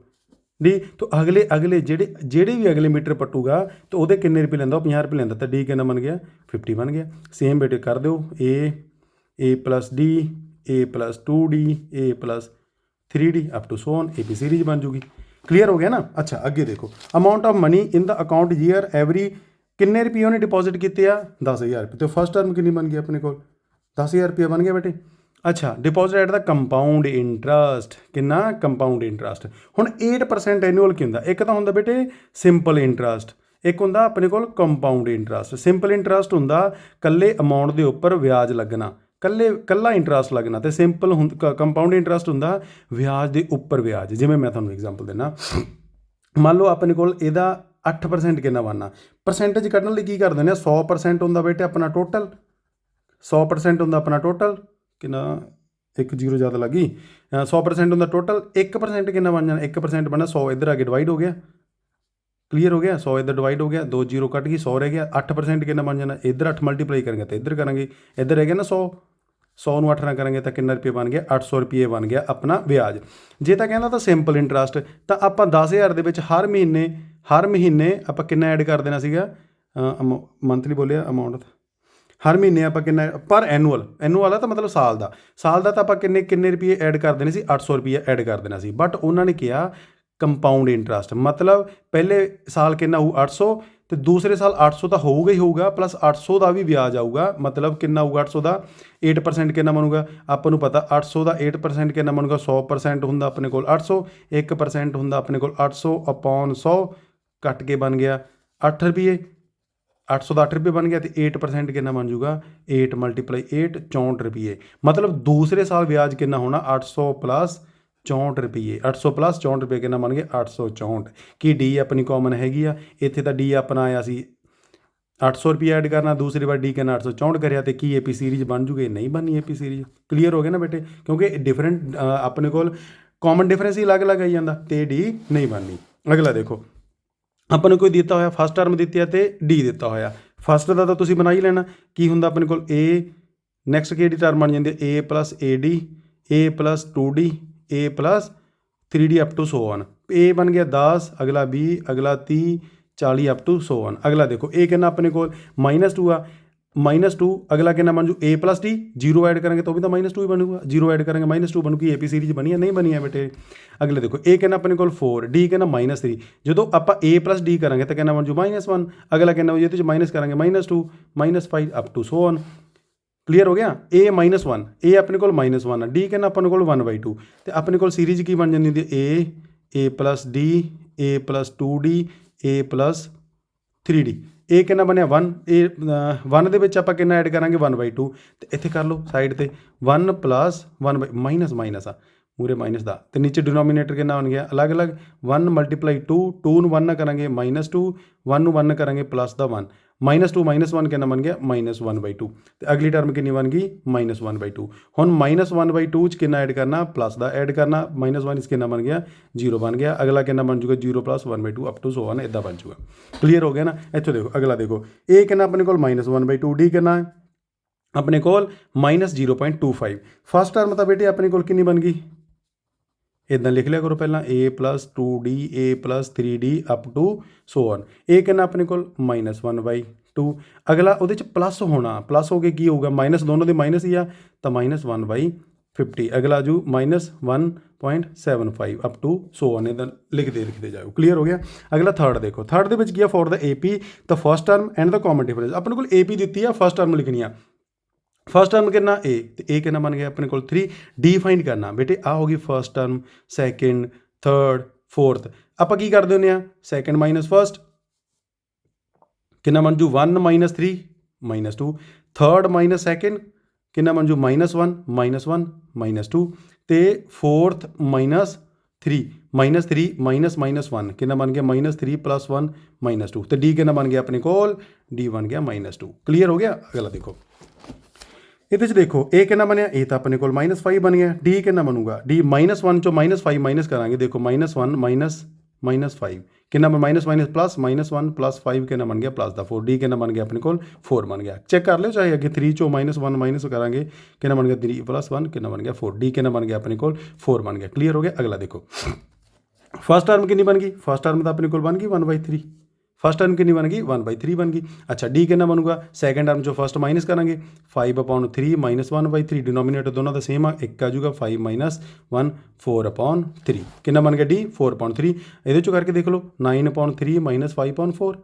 D। ਤਾਂ ਅਗਲੇ ਜਿਹੜੇ ਵੀ ਅਗਲੇ ਮੀਟਰ ਪੱਟੂਗਾ ਤਾਂ ਉਹਦੇ ਕਿੰਨੇ ਰੁਪਏ ਲੈਂਦਾ, ਉਹ 50 ਰੁਪਏ ਲੈਂਦਾ, ਤਾਂ D ਕਿੰਨਾ ਬਣ ਗਿਆ 50 ਬਣ ਗਿਆ। ਸੇਮ ਬੇਟੇ ਕਰ ਦਿਓ, A plus D, A plus 2D, A plus 3D up to so on, AP series ਬਣ ਜੂਗੀ। ਕਲੀਅਰ ਹੋ ਗਿਆ ਨਾ। ਅੱਛਾ, ਅੱਗੇ ਦੇਖੋ, amount of money in the account year every, ਕਿੰਨੇ ਰੁਪਏ ਉਹਨੇ ਡਿਪੋਜ਼ਿਟ ਕੀਤੇ ਆ 10,000 ਰੁਪਏ। ਤੇ ਫਸਟ ਟਰਮ ਕਿੰਨੀ ਬਣ ਗਈ ਆਪਣੇ ਕੋਲ 10,000 रुपया बन गया बेटे। अच्छा, deposit at the compound interest कितना? Compound interest. हुण 8% एनुअल की हुंदा? एक तो हुंदा बेटे सिंपल इंटरस्ट, एक हुंदा अपने कोल कंपाउंड इंटरस्ट। सिंपल इंटरस्ट हुंदा कल्ले अमाउंट दे उपर व्याज लगना, कल्ला इंटरस्ट लगना, तो सिंपल कंपाउंड इंटरस्ट हुंदा व्याज दे उपर व्याज। जिवें मैं तुहानूं एग्जांपल देना, मान लो अपने कोल इहदा 8% कितना बनना, परसेंटेज कढण लई की कर दिंदे आ 100% हुंदा बेटे अपना टोटल, 100% हुंदा अपना टोटल कितना, एक जीरो ज़्यादा लगी, 100% हुंदा टोटल, 1% कितना बन जाना, 1% बना 100 इधर आके डिवाइड हो गया, क्लीयर हो गया, 100 इधर डिवाइड हो गया, 2 जीरो कट गई, 100 रह गया, 8% कितना बन जाना, इधर 8 मल्टीप्लाई करेंगे तो इधर करेंगे, इधर रह गया ना 100, 100 ਨੂੰ 8 ਨਾਲ ਕਰਾਂਗੇ ਤਾਂ ਕਿੰਨਾ ਰੁਪਏ ਬਣ ਗਿਆ, 800 ਰੁਪਏ ਬਣ ਗਿਆ ਆਪਣਾ ਵਿਆਜ। ਜੇ ਤਾਂ ਕਹਿੰਦਾ ਤਾਂ ਸਿੰਪਲ ਇੰਟਰਸਟ, ਤਾਂ ਆਪਾਂ 10,000 ਦੇ ਵਿੱਚ ਹਰ ਮਹੀਨੇ ਆਪਾਂ ਕਿੰਨਾ ਐਡ ਕਰ ਦੇਣਾ ਸੀਗਾ, ਮੰਥਲੀ ਬੋਲਿਆ ਅਮਾਊਂਟ, ਹਰ ਮਹੀਨੇ ਆਪਾਂ ਕਿੰਨਾ ਪਰ ਐਨੂਅਲ ਆ ਤਾਂ ਮਤਲਬ ਸਾਲ ਦਾ ਤਾਂ ਆਪਾਂ ਕਿੰਨੇ ਰੁਪਏ ਐਡ ਕਰ ਦੇਣੇ ਸੀ, 800 ਰੁਪਏ ਐਡ ਕਰ ਦੇਣਾ ਸੀ। ਬਟ ਉਹਨਾਂ ਨੇ ਕਿਹਾ ਕੰਪਾਊਂਡ ਇੰਟਰਸਟ, ਮਤਲਬ ਪਹਿਲੇ ਸਾਲ ਕਿੰਨਾ ਹੋਊ 800, तो दूसरे साल 800 तो होगा ही होगा, प्लस 800 का भी ब्याज आऊगा, मतलब कितना होगा 800 का 8% कितना बनूगा, आपको पता 800 का 8% कितना बनूगा, 100% होंगे अपने को 800, 1% होंगे अपने को 800 अपॉन 100 कट के बन गया 8 रुपये, 800 का 8 रुपये बन गया, तो 8% कितना बन जूगा 8 मल्टीप्लाई 8 64 रुपये, मतलब दूसरे साल ब्याज कितना होना 800 प्लस 64 रुपये, 800 प्लस 64 रुपये कितना बन गया 864। कि डी अपनी कॉमन हैगी आ, इत्थे तो डी अपना आया सी 800 रुपये ऐड करना, दूसरी बार डी कहना 864 करिया, तो की एपी सीरीज बन जूगी, नहीं बननी एपी सीरीज। क्लीयर हो गया ना बेटे, क्योंकि डिफरेंट अपने को कॉमन डिफरेंस ही अलग अलग आई जाता, तो डी नहीं बननी। अगला देखो, अपने कोई दिता होया फस्ट टर्म दी है तो डी दिता होया, फस्ट का तो तुसीं बना ही लेना, की हुंदा अपने को ए, नैक्सट कि टर्म बन जाती है A plus A D, A plus 2D, A plus 3D up to 100 A बन गया 10, अगला 20, अगला 30, 40 अप टू 100। अगला देखो ए कितना अपने को -2 आ, -2, अगला कितना बन जू ए प्लस डी, जीरो ऐड करेंगे तो भी तो -2 ही बनूगा, जीरो ऐड करेंगे -2 बनूगी, ए पी सीरीज बनी है, नहीं बनी है बेटे। अगले देखो ए कितना अपने को 4, डी कितना -3, जो आप ए प्लस डी करेंगे तो कितना बन जू -1, अगला कितना ये माइनस करेंगे -2, -5 अप टू 100। क्लीयर हो गया, ए -1, ए अपने को -1 डी कहना अपने को 1/2, तो अपने को सीरीज की बन जाती है A plus D, A plus 2D, A plus 3D, ए कितना बनया 1, ए 1 ਦੇ ਵਿੱਚ ਆਪਾਂ ਕਿੰਨਾ ਐਡ ਕਰਾਂਗੇ 1/2, ਤੇ ਇੱਥੇ ਕਰ ਲਓ ਸਾਈਡ ਤੇ 1 प्लस 1 माइनस आ ਮੂਰੇ ਮਾਈਨਸ ਦਾ, ਤੇ ਨੀਚੇ ਡਿਨੋਮੀਨੇਟਰ ਕਿੰਨਾ ਬਣ ਗਿਆ ਅਲੱਗ ਅਲੱਗ, 1 ਮਲਟੀਪਲਾਈ 2, 2 ਨੂੰ 1 ਨਾਲ ਕਰਾਂਗੇ -2, 1 ਨੂੰ 1 ਨਾਲ ਕਰਾਂਗੇ ਪਲੱਸ ਦਾ 1, -2 -1 ਕਿੰਨਾ ਬਣ ਗਿਆ -1/2, ਤੇ ਅਗਲੀ ਟਰਮ ਕਿੰਨੀ ਬਣ ਗਈ -1/2। ਹੁਣ -1/2 ਚ ਕਿੰਨਾ ਐਡ ਕਰਨਾ, ਪਲੱਸ ਦਾ ਐਡ ਕਰਨਾ, -1 ਚ ਕਿੰਨਾ ਬਣ ਗਿਆ 0 ਬਣ ਗਿਆ, ਅਗਲਾ ਕਿੰਨਾ ਬਣ ਜੂਗਾ 0 + 1/2 ਅਪ ਟੂ 100 ਇੱਦਾਂ ਬਣ ਜੂਗਾ। ਕਲੀਅਰ ਹੋ ਗਿਆ ਨਾ। ਇੱਥੋਂ ਦੇਖੋ ਅਗਲਾ ਦੇਖੋ, ਇਹ ਕਿੰਨਾ ਆਪਣੇ ਕੋਲ -1/2, ਡੀ ਕਿੰਨਾ ਆਪਣੇ ਕੋਲ -0.25। ਫਸਟ ਟਰਮ ਤਾਂ ਬੇਟੇ ਆਪਣੇ ਕੋਲ ਕਿੰਨੀ ਬਣ ਗਈ, इदा लिख लिया करो पहला A plus 2D, A plus 3D up to 100। ए कहना अपने को -1/2, अगला वो प्लस होना, प्लस हो के की होगा माइनस, दोनों के माइनस ही आ, तो -1/50, अगला जू -1.75 अप टू 100 इदा लिखते जाओ। क्लीयर हो गया। अगला थर्ड देखो, थर्ड के की for the A P the first term and the common difference, अपने को ए पी दी है, फस्ट टर्म लिखनी है, फस्ट टर्म कितना ए, तो ए कितना बन गया अपने को 3, डी फाइंड करना बेटे आ होगी first term, second, third, fourth, आप की करते होंगे सैकेंड माइनस फस्ट कितना बन जू 1 - 3 -2, थर्ड माइनस सैकेंड कितना बन जू -1 -2, तो फोर्थ -3 -1 कितना बन गया -3 + 1 -2, तो डी कितना बन गया अपने को, डी बन गया -2। क्लीयर हो गया। अगला देखो ये देखो ए कितना बनया, ए तो अपने को -5 बन गया, डी कितना बनूगा, डी -1 चो -5 माइनस करांगे, देखो -1 -5 कितना माइनस प्लस -1 + 5 कितना बन गया +4, डी कितना बन गया अपने को 4 बन गया। चेक कर लो चाहे अगे 3 चो -1 माइनस करांगे कितना बन गया 3 + 1 कितना बन गया 4, डी कितना बन गया अपने को 4 बन गया। क्लीयर हो गया। अगला देखो फस्ट टर्म कितनी बन गई, फस्ट टर्म तो अपने को बन गई 1/3, फस्ट टर्म कितनी बन गई 1/3 बन गई। अच्छा डी कितना बनूगा, सैकेंड टर्म जो फस्ट माइनस करेंगे 5/3 -1/3, डिनोमीनेटर दोनों का सेम आ, एक आ जूगा 5 - 1 4/3 कितना बन गया डी 4/3। ये करके देख लो 9/3 - 5/4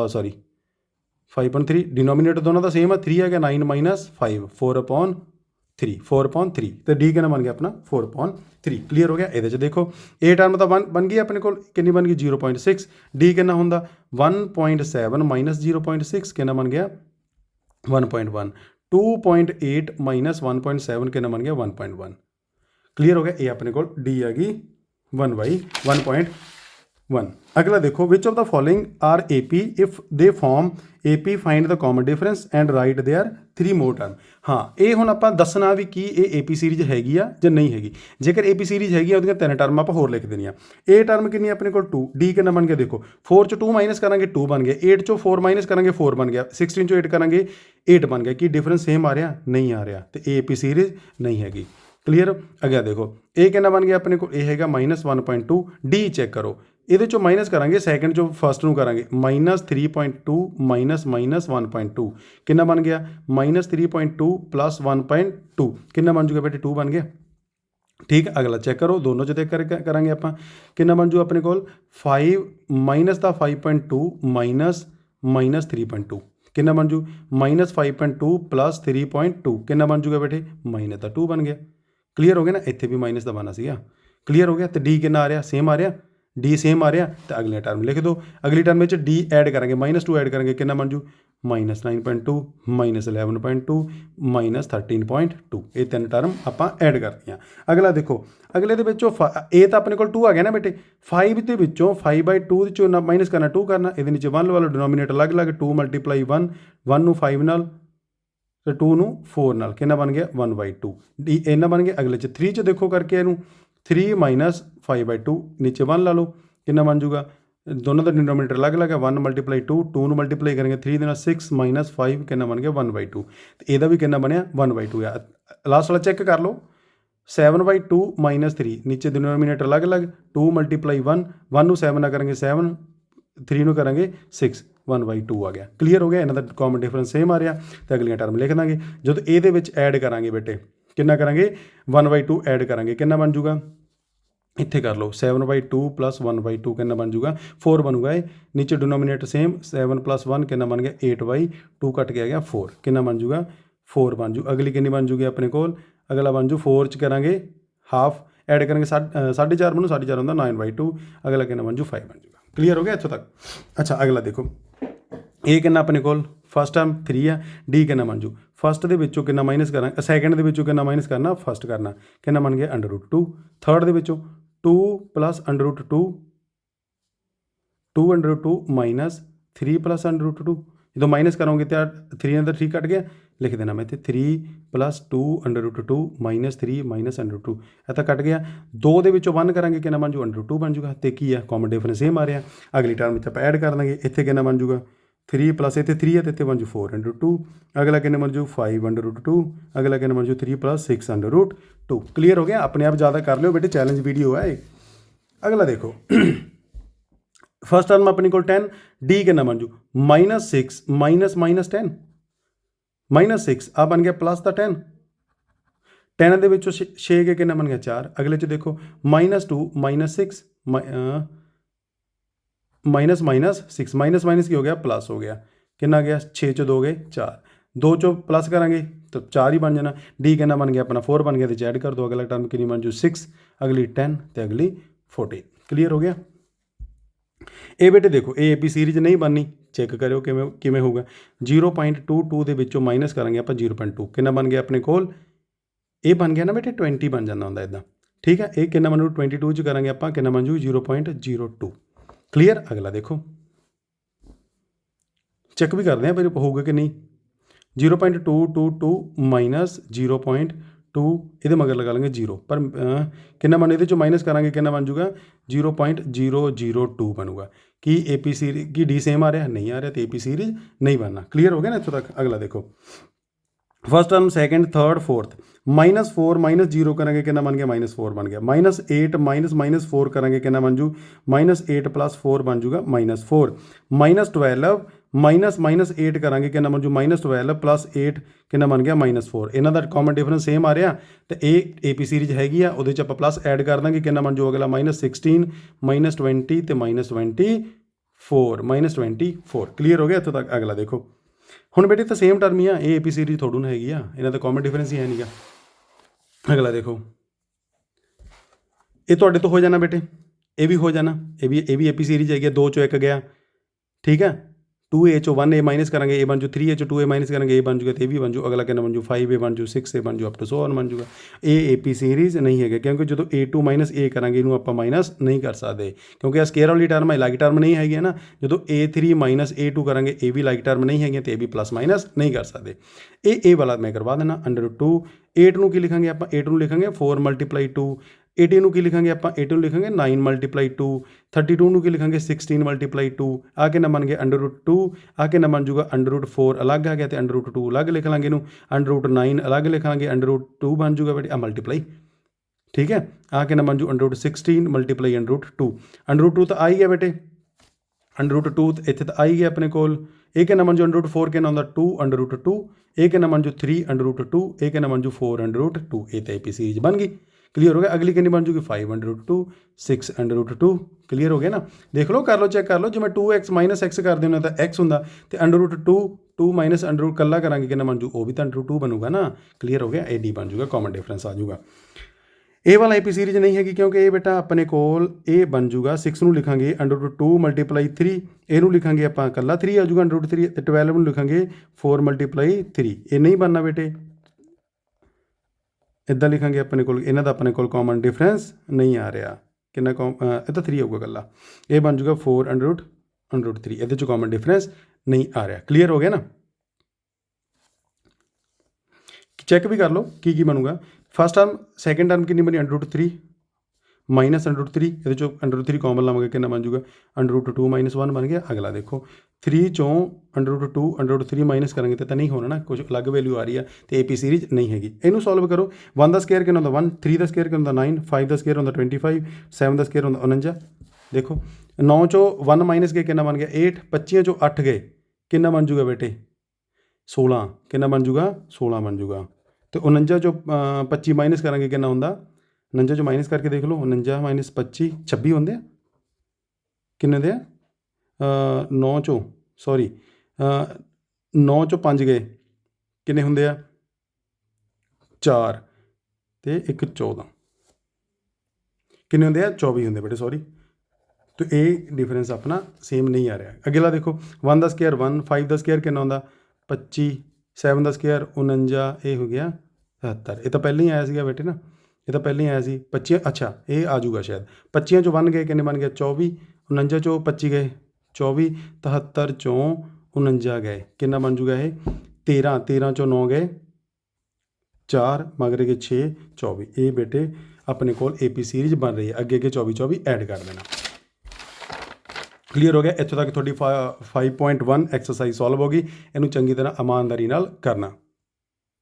सॉरी 5/3 डिनोमीनेटर दोनों का सेम है 3 है 9 - 5 4/3 तो डी कितना बन गया अपना 4/3 क्लीयर हो गया। ये देखो ए टर्म तो बन गई अपने को कितनी बन गई 0.6 डी कितना होंगे 1.7 - 0.6 कितना बन गया 1.1 2.8 - 1.7 कितना बन गया 1.1 क्लीयर हो गया। ये अपने को डी आ गई 1/1.1। अगला देखो which of the following are A P if they form A P find the common difference and write their 3 more term. हाँ ये हुण आपां दसना भी कि ये ए पी सीरीज हैगी आ जां नहीं हैगी। जेकर ए पी सीरीज हैगी उहदियां 3 टर्म आपां होर लिख देनियां। ए टर्म कितनी अपने को 2 डी कितना बन गया देखो 4 चो 2 माइनस करांगे 2 बन गया 8 चो 4 माइनस करांगे 4 बन गया 16 चो 8 करांगे 8 बन गया कि डिफरेंस सेम आ रहा नहीं आ रहा तो ए पी सीरीज नहीं हैगी क्लीयर। अगला देखो ए कितना बन गया अपने को ए हैगा -1.2 डी चेक करो ये चो माइनस करांगे सैकेंड चो फस्ट नूं करांगे -3.2 माइनस -1.2 कितना बन गया -3.2 + 1.2 कितना बन जूगा बेटे 2 बन गया ठीक है। अगला चेक करो दोनों जो देख करांगे आप कितना बन जू अपने को 5 माइनस का 5.2 माइनस -3.2 कितना बन जू -5.2 + 3.2 कितना बन जूगा बेटे -2 बन गया क्लीयर हो गया ना। इत्थे भी माइनस का बनना सीगा क्लीयर हो गया। तो डी कितना आ रहा सेम आ रहा डी सेम आ रहा तो अगली टर्म लिख दो। अगली टर्म में डी ऐड करेंगे -2 ऐड करेंगे कितना बन जू -9.2 -11.2 -13.2 ये 3 टर्म आप ऐड कर दियाँ। अगला देखो अगले ए तो अपने को 2 आ गया ना बेटे 5 के 5/2 चो माइनस करना 2 करना ये नीचे 1 वाला डिनोमीनेटर अलग अलग 2 × 1 1 नूं 5 नाल तो 2 नूं 4 नाल कितना बन गया 1/2 डी इन्ना बन गया। अगले 3 च देखो करके इनू 3 - 5/2 नीचे 1 ला लो कितना बन जूगा दोनों का डिनोमीनेटर अलग अलग है 1 × 2 2 नूं मल्टीप्लाई करेंगे 3 देना 6 - 5 कितना बन गया 1/2 तो यदा भी कितना बनया 1/2 है। लास्ट वाला चेक कर लो 7/2 - 3 नीचे डिनोमीनेटर अलग अलग 2 × 1 1 नूं 7 ना करेंगे 7 3 नूं करेंगे 6 1/2 आ गया क्लीयर हो गया। इन्हां दा कॉमन डिफरेंस सेम आ रहा तो अगलियां टर्म लिख देंगे जो ये ऐड करांगे बेटे कितना करेंगे 1/2 ऐड करांगे कितना बन जूगा इत्थे कर लो 7/2 + 1/2 कितना बन जूगा 4 बनूगा ये नीचे डिनोमीनेटर सेम 7 + 1 कितना बन गया 8/2 कट के आ गया 4 कितना बन जूगा 4 बन जू। अगली कितनी बन जूगी अपने को अगला बन जू 4 च करांगे हाफ ऐड करेंगे 4.5 बनू 4.5 होंगे 9/2 अगला कितना बन जू 5 बन जूगा क्लीयर हो गया इत्थों तक। अच्छा अगला देखो ये कितना अपने को फस्ट टर्म 3 है डी कितना बन जू फस्ट के कितना माइनस करा सैकेंड के कितना माइनस करना फस्ट करना कितना बन गया √2 थर्ड के 2 + √2 2 √2 - 3 + √2 जो माइनस करोगे तो 3 अंदर 3 कट गया लिख देना मैं इतने 3 + 2 √2 - 3 - √2 ऐसा कट गया 2 के 1 करांगे कितना बन जू √2 बन जूगा तो की है कॉमन डिफरेंस सेम आ रहा। अगली टर्म आप ऐड कर देंगे इतने कितना बन जूगा 3 + इतने 3 है तो इतने बन जू 4 √2 अगला कितना बन जू 5 √2 अगला कितना बन जू 3 + 6 √2 क्लीयर हो गया। अपने आप ज़्यादा कर लो बेटे चैलेंज वीडियो है। अगला देखो फस्ट टर्म अपने को 10 डी कितना बन जू -6 - -10 -6 आ बन गया प्लस का 10 10 के 6 के कितना बन गया 4 अगले च देखो -2 - 6 -6 माइनस की हो गया प्लस हो गया कितना गया 6 च 2 गए 4 2 चो प्लस करांगे तो 4 ही बन जाना डी कितना बन गया अपना 4 बन गया तो ऐड कर दो अगला टर्म कितनी बन जू 6 अगली 10 तो अगली 14 क्लीयर हो गया। ये बेटे देखो ए पी सीरीज नहीं बननी चेक करो किमें होगा 0.22 के विचों माइनस करांगे आप 0.2 कितना बन गया अपने कोल ये बन गया ना बेटे 20 बन जाता होंगे इदा ठीक है। ये कितना बन 22 च करांगे आप कितना बन जू 0.02 क्लीयर। अगला देखो चेक भी करते हैं फिर होगा कि नहीं 0.222 - 0.2 ये मगर लगा लेंगे 0 पर कितना बन ये माइनस करांगे कितना बन जूगा 0.002 बनूगा कि ए पी सीरीज की डी सेम आ रहा नहीं आ रहा तो ए पी सीरीज नहीं बनना क्लियर हो गया ना इतों तक। अगला देखो first term second third fourth -4 - 0 करेंगे कितना बन गया -4 बन गया -8 -4 करेंगे कितना बन जू -8 + 4 बन जूगा -4 -12 -8 करांगे कितना बन जू -12 + 8 कितना बन गया -4 इन्हों का कॉमन डिफरेंस सेम आ रहा तो ये ए पी सीरीज हैगी आ वो आप प्लस ऐड कर देंगे कितना बन जू अगला -16 -20 तो -24 क्लीयर हो गया इतों तक। अगला देखो ਹੁਣ ਬੇਟੇ ਤਾਂ ਸੇਮ ਟਰਮ ਹੀ ਆ, ਇਹ AP ਸੀਰੀਜ਼ ਥੋੜੂ ਨਾ ਹੈਗੀ ਆ, ਇਹਨਾਂ ਦਾ ਕਾਮਨ ਡਿਫਰੈਂਸ ਹੀ ਹੈ ਨਹੀਂਗਾ। ਅਗਲਾ ਦੇਖੋ, ਇਹ ਤੁਹਾਡੇ ਤੋਂ ਹੋ ਜਾਣਾ ਬੇਟੇ, ਇਹ ਵੀ ਹੋ ਜਾਣਾ, ਇਹ ਵੀ AP ਸੀਰੀਜ਼ ਹੈਗੀ, 2 ਚੋਂ 1 ਗਿਆ, ਠੀਕ ਹੈ। 2A ਚੋਂ 1A ਮਾਈਨਸ ਕਰਾਂਗੇ, ਇਹ ਬਣ ਜੂ 3A ਚੋਂ 2A ਮਾਈਨਸ ਕਰਾਂਗੇ, ਇਹ ਬਣ ਜੂਗਾ, ਤੇ ਇਹ ਵੀ ਬਣ ਜੂ। ਅਗਲਾ ਕਿੰਨਾ ਬਣ ਜੂ 5A ਬਣ ਜੂ, 6A ਬਣ ਜੂ, ਅਪ ਟੂ ਸੋ ਔਨ ਬਣ ਜੂਗਾ। ਇਹ AP ਸੀਰੀਜ਼ ਨਹੀਂ ਹੈਗੇ, ਕਿਉਂਕਿ ਜਦੋਂ A2 ਮਾਈਨਸ A ਕਰਾਂਗੇ ਇਹਨੂੰ ਆਪਾਂ ਮਾਈਨਸ ਨਹੀਂ ਕਰ ਸਕਦੇ, ਕਿਉਂਕਿ ਇਹ ਸਕੇਅਰ ਵਾਲੀ ਟਰਮ ਹੈ, ਲਾਈਕ ਟਰਮ ਨਹੀਂ ਹੈਗੀ ਹੈ ਨਾ। ਜਦੋਂ A3 ਮਾਈਨਸ A2 ਕਰਾਂਗੇ, ਇਹ ਵੀ ਲਾਈਕ ਟਰਮ ਨਹੀਂ ਹੈਗੀਆਂ, ਤੇ ਇਹ ਵੀ ਪਲੱਸ ਮਾਈਨਸ ਨਹੀਂ ਕਰ ਸਕਦੇ। ਇਹ ਵਾਲਾ ਮੈਂ ਕਰਵਾ ਦੇਣਾ, √2। 8 ਨੂੰ ਕੀ ਲਿਖਾਂਗੇ ਆਪਾਂ, 8 ਨੂੰ ਲਿਖਾਂਗੇ 4 × 2। 18 ਨੂੰ ਕੀ ਲਿਖਾਂਗੇ ਆਪਾਂ, 18 ਨੂੰ ਲਿਖਾਂਗੇ 9 × 2। 32 ਨੂੰ ਕੀ ਲਿਖਾਂਗੇ 16 × 2। ਆ ਕੇ ਨਾ ਬਣ ਗਿਆ √2, ਆ ਕੇ ਨਾ ਬਣ ਜੂਗਾ √4 ਅਲੱਗ ਆ ਗਿਆ, ਤੇ √2 ਅਲੱਗ ਲਿਖ ਲਾਂਗੇ ਇਹਨੂੰ, √9 ਅਲੱਗ ਲਿਖ ਲਾਂਗੇ, √2 ਬਣ ਜੂਗਾ ਬੇਟੇ, ਆ ਮਲਟੀਪਲਾਈ, ਠੀਕ ਹੈ। ਆ ਕੇ ਨਾ ਬਣ ਜੂ √16 ਮਲਟੀਪਲਾਈ √2। √2 ਤਾਂ ਆ ਹੀ ਗਿਆ ਬੇਟੇ, √2 ਇੱਥੇ ਤਾਂ ਆ ਹੀ ਗਿਆ ਆਪਣੇ ਕੋਲ। ਇਹ ਕਿੰਨਾ ਬਣ ਜੂ √4 ਕਿੰਨਾ ਹੁੰਦਾ 2 √2। ਇਹ ਕਿੰਨਾ ਬਣ ਜੂ 3 √2। ਇਹ ਕਿੰਨਾ ਬਣ ਜੂ 4 √2। ਇਹ ਤਾਂ AP ਸੀਰੀਜ਼ ਬਣ ਗਈ। ਕਲੀਅਰ ਹੋ ਗਿਆ। ਅਗਲੀ ਕਿੰਨੀ ਬਣ ਜੂਗੀ 5 √2, 6 √2। ਕਲੀਅਰ ਹੋ ਗਿਆ ਨਾ। ਦੇਖ ਲਓ, ਕਰ ਲਓ, ਚੈੱਕ ਕਰ ਲਓ। ਜਿਵੇਂ 2x ਮਾਈਨਸ x ਕਰਦੇ ਹੁੰਦੇ ਤਾਂ x ਹੁੰਦਾ, ਤੇ √2 2 ਮਾਈਨਸ √ ਕੱਲਾ ਕਰਾਂਗੇ ਕਿੰਨਾ ਬਣ ਜੂ, ਉਹ ਵੀ ਤਾਂ √2 ਬਣੂਗਾ ਨਾ। ਕਲੀਅਰ ਹੋ ਗਿਆ। ਇਹ D ਬਣ ਜੂਗਾ, ਕਾਮਨ ਡਿਫਰੈਂਸ ਆ ਜੂਗਾ। ਇਹ ਵਾਲਾ AP ਸੀਰੀਜ਼ ਨਹੀਂ ਹੈਗੀ, ਕਿਉਂਕਿ ਇਹ ਬੇਟਾ ਆਪਣੇ ਕੋਲ ਇਹ ਬਣ ਜੂਗਾ 6 ਨੂੰ ਲਿਖਾਂਗੇ √2 × 3, ਇਹਨੂੰ ਲਿਖਾਂਗੇ ਆਪਾਂ ਇਕੱਲਾ 3 ਆ ਜੂਗਾ √3, ਤੇ 12 ਨੂੰ ਲਿਖਾਂਗੇ 4 × 3। ਇਹ ਨਹੀਂ ਬਣਨਾ ਬੇਟੇ, ਇੱਦਾਂ ਲਿਖਾਂਗੇ ਆਪਣੇ ਕੋਲ, ਇਹਨਾਂ ਦਾ ਆਪਣੇ ਕੋਲ ਕਾਮਨ ਡਿਫਰੈਂਸ ਨਹੀਂ ਆ ਰਿਹਾ। ਕਿੰਨਾ ਇਹ ਤਾਂ 3 ਆਊਗਾ ਇਕੱਲਾ, ਇਹ ਬਣ ਜੂਗਾ 4 √ 3। ਇਹਦੇ 'ਚ ਕਾਮਨ ਡਿਫਰੈਂਸ ਨਹੀਂ ਆ ਰਿਹਾ। ਕਲੀਅਰ ਹੋ ਗਿਆ ਨਾ। ਚੈੱਕ ਵੀ ਕਰ ਲਓ ਕੀ ਬਣੂਗਾ। ਫਸਟ ਟਰਮ, ਸੈਕਿੰਡ ਟਰਮ ਕਿੰਨੀ ਬਣੀ √3 ਮਾਈਨਸ √3, ਇਹਦੇ 'ਚੋਂ √3 ਕਾਮਨ ਲਵਾਂਗੇ, ਕਿੰਨਾ ਬਣ ਜੂਗਾ √2 - 1 ਬਣ ਗਿਆ। ਅਗਲਾ ਦੇਖੋ 3 ਚੋਂ √2 √3 ਮਾਈਨਸ ਕਰਾਂਗੇ ਤਾਂ ਨਹੀਂ ਹੋਣਾ ਨਾ, ਕੁਝ ਅਲੱਗ ਵੈਲਿਊ ਆ ਰਹੀ ਆ, ਤੇ AP ਸੀਰੀਜ਼ ਨਹੀਂ ਹੈਗੀ। ਇਹਨੂੰ ਸੋਲਵ ਕਰੋ। 1 ਦਾ ਸਕੇਅਰ ਕਿੰਨਾ ਹੁੰਦਾ 1, 3 ਦਾ ਸਕੇਅਰ ਕਿੰਨਾ ਹੁੰਦਾ 9, 5 ਦਾ ਸਕੇਅਰ ਹੁੰਦਾ 25, 7 ਦਾ ਸਕੇਅਰ ਹੁੰਦਾ 49। ਦੇਖੋ 9 ਚੋਂ 1 ਮਾਈਨਸ ਗਏ, ਕਿੰਨਾ ਬਣ ਗਿਆ 8। 25 ਚੋਂ 8 ਗਏ, ਕਿੰਨਾ ਬਣ ਜੂਗਾ ਬੇਟੇ 16। ਕਿੰਨਾ ਬਣ ਜੂਗਾ 16 ਬਣ ਜੂਗਾ। ਤੇ 49 ਚੋਂ 25 ਮਾਈਨਸ ਕਰਾਂਗੇ, ਕਿੰਨਾ ਹੁੰਦਾ 49 ਚੋਂ ਮਾਈਨਸ ਕਰਕੇ ਦੇਖ ਲਓ, 49 - 25 26 ਹੁੰਦੇ ਆ। ਕਿੰਨੇ ਦੇ ਆ 9 ਚੋਂ 9 ਚੋਂ 5 ਗਏ, ਕਿੰਨੇ ਹੁੰਦੇ ਆ 4, ਤੇ 1 14, ਕਿੰਨੇ ਹੁੰਦੇ ਆ 24 ਹੁੰਦੇ ਬੇਟੇ, ਸੌਰੀ। ਤੇ ਇਹ ਡਿਫਰੈਂਸ ਆਪਣਾ ਸੇਮ ਨਹੀਂ ਆ ਰਿਹਾ। ਅਗਲਾ ਦੇਖੋ 1 ਦਾ ਸਕੇਅਰ 1, 5 ਦਾ ਸਕੇਅਰ ਕਿੰਨਾ ਹੁੰਦਾ 25, 7 ਦਾ ਸਕੇਅਰ 49, ਇਹ ਹੋ ਗਿਆ 77। ਇਹ ਤਾਂ ਪਹਿਲਾਂ ਹੀ ਆਇਆ ਸੀਗਾ ਬੇਟੇ ਨਾ, ਇਹ ਤਾਂ ਪਹਿਲਾਂ ਹੀ ਆਇਆ ਸੀ 25। ਅੱਛਾ, ਇਹ ਆ ਜੂਗਾ ਸ਼ਾਇਦ। 25 ਚੋਂ 1 ਗਏ, ਕਿੰਨੇ ਬਣ ਗਿਆ 24। 49 ਚੋਂ 25 ਗਏ 24, 73 ਚੋਂ 49 ਗਏ, ਕਿੰਨਾ ਬਣ ਜੂਗਾ ਇਹ 13। 13 ਚੋਂ 9 ਗਏ 4, ਮਗਰ ਗਏ 6, 24। ਇਹ ਬੇਟੇ ਆਪਣੇ ਕੋਲ AP ਸੀਰੀਜ਼ ਬਣ ਰਹੀ ਹੈ। ਅੱਗੇ 24 ਐਡ ਕਰ ਦੇਣਾ। ਕਲੀਅਰ ਹੋ ਗਿਆ। ਇੱਥੋਂ ਤੱਕ ਤੁਹਾਡੀ 5.1 ਐਕਸਰਸਾਈਜ਼ ਸੋਲਵ ਹੋ ਗਈ। ਇਹਨੂੰ ਚੰਗੀ ਤਰ੍ਹਾਂ ਇਮਾਨਦਾਰੀ ਨਾਲ ਕਰਨਾ।